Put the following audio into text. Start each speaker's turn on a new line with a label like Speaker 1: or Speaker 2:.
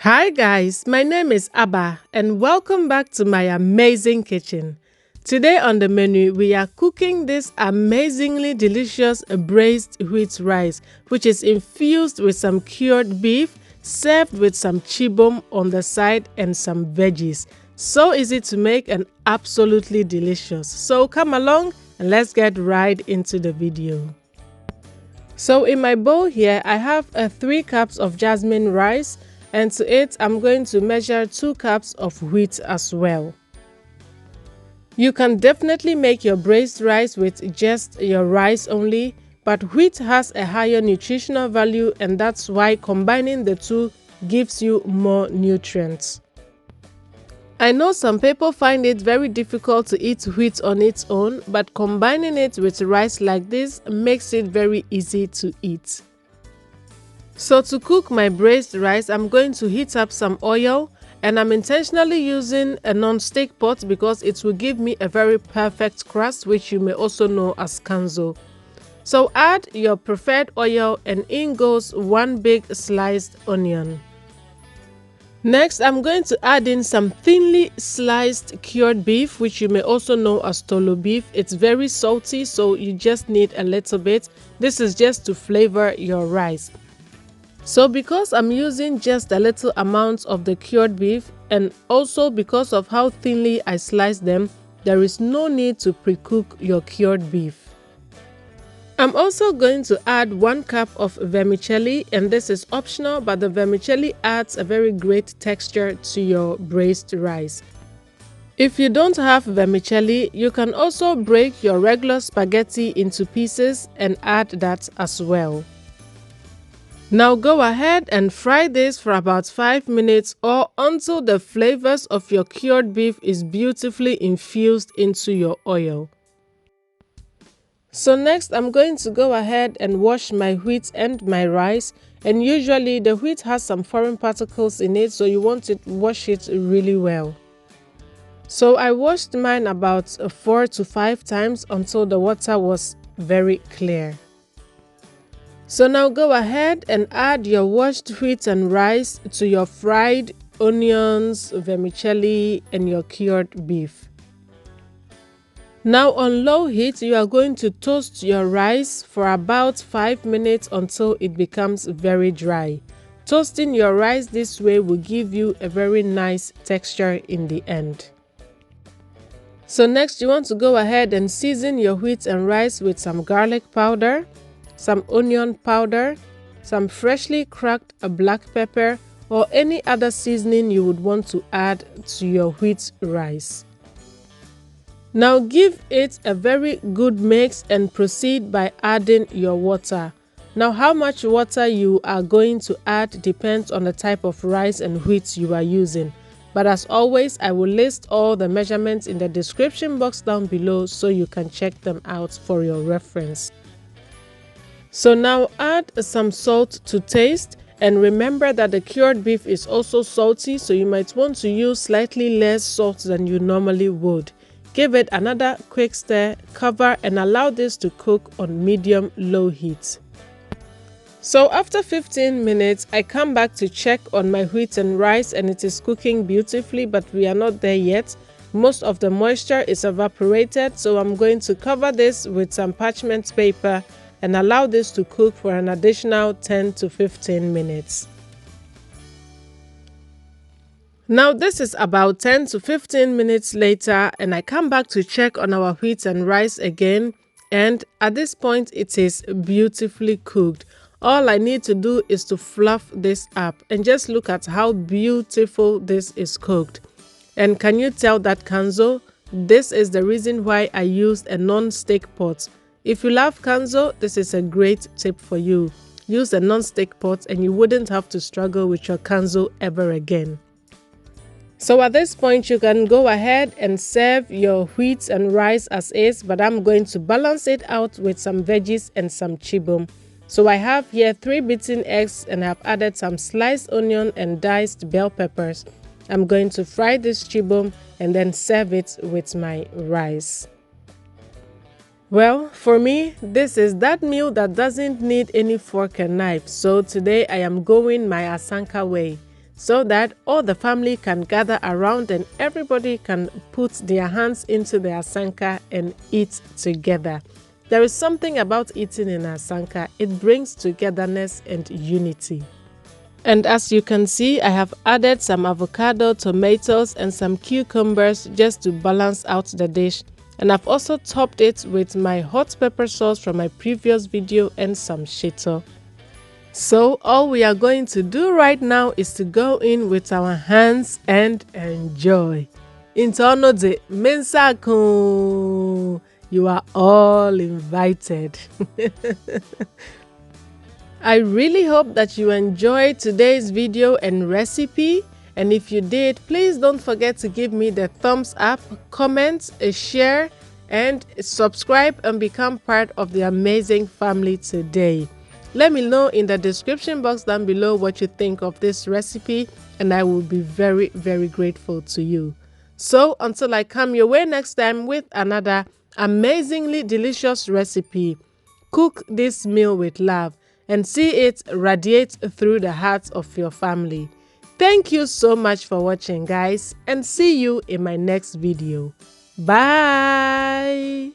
Speaker 1: Hi guys, my name is Abba and welcome back to my amazing kitchen. Today on the menu we are cooking this amazingly delicious braised wheat rice, which is infused with some cured beef, served with some chibom on the side and some veggies. So easy to make and absolutely delicious. So come along and let's get right into the video. So in my bowl here I have 3 cups of jasmine rice, and to it I'm going to measure 2 cups of wheat as well. You can definitely make your braised rice with just your rice only, but wheat has a higher nutritional value, and that's why combining the two gives you more nutrients. I know some people find it very difficult to eat wheat on its own, but combining it with rice like this makes it very easy to eat. So to cook my braised rice, I'm going to heat up some oil, and I'm intentionally using a non-stick pot because it will give me a very perfect crust, which you may also know as kanzo. So add your preferred oil, and in goes 1 big sliced onion. Next, I'm going to add in some thinly sliced cured beef, which you may also know as toolobeef. It's very salty, so you just need a little bit. This is just to flavor your rice. So because I'm using just a little amount of the cured beef, and also because of how thinly I slice them, there is no need to pre-cook your cured beef. I'm also going to add 1 cup of vermicelli, and this is optional, but the vermicelli adds a very great texture to your braised rice. If you don't have vermicelli, you can also break your regular spaghetti into pieces and add that as well. Now go ahead and fry this for about 5 minutes or until the flavors of your cured beef is beautifully infused into your oil. So next I'm going to go ahead and wash my wheat and my rice, and usually the wheat has some foreign particles in it, so you want to wash it really well. So I washed mine about 4 to 5 times until the water was very clear. So now go ahead and add your washed wheat and rice to your fried onions, vermicelli, and your cured beef. Now on low heat, you are going to toast your rice for about 5 minutes until it becomes very dry. Toasting your rice this way will give you a very nice texture in the end. So next you want to go ahead and season your wheat and rice with some garlic powder, some onion powder, some freshly cracked black pepper, or any other seasoning you would want to add to your wheat rice. Now give it a very good mix and proceed by adding your water. Now how much water you are going to add depends on the type of rice and wheat you are using. But as always, I will list all the measurements in the description box down below so you can check them out for your reference. So now add some salt to taste, and remember that the cured beef is also salty, so you might want to use slightly less salt than you normally would. Give it another quick stir, cover, and allow this to cook on medium-low heat. So after 15 minutes, I come back to check on my wheat and rice, and it is cooking beautifully, but we are not there yet. Most of the moisture is evaporated, so I'm going to cover this with some parchment paper and allow this to cook for an additional 10 to 15 minutes. Now this is about 10 to 15 minutes later, and I come back to check on our wheat and rice again, and at this point it is beautifully cooked. All I need to do is to fluff this up, and just look at how beautiful this is cooked. And can you tell that kanzo? This is the reason why I used a non-stick pot. If you love kanzo, this is a great tip for you. Use a non-stick pot and you wouldn't have to struggle with your kanzo ever again. So at this point, you can go ahead and serve your wheat and rice as is, but I'm going to balance it out with some veggies and some chibom. So I have here 3 beaten eggs, and I've added some sliced onion and diced bell peppers. I'm going to fry this chibom and then serve it with my rice. Well, for me, this is that meal that doesn't need any fork and knife. So today I am going my Asanka way. so that all the family can gather around and everybody can put their hands into the asanka and eat together. There is something about eating in asanka. It brings togetherness and unity. And as you can see, I have added some avocado, tomatoes, and some cucumbers just to balance out the dish. And I've also topped it with my hot pepper sauce from my previous video and some shito. So all we are going to do right now is to go in with our hands and enjoy. Intono de mensaku. You are all invited. I really hope that you enjoyed today's video and recipe. And if you did, please don't forget to give me the thumbs up, comment, a share, and subscribe and become part of the amazing family today. Let me know in the description box down below what you think of this recipe, and I will be very, very grateful to you. So until I come your way next time with another amazingly delicious recipe, cook this meal with love and see it radiate through the hearts of your family. Thank you so much for watching, guys, and see you in my next video. Bye!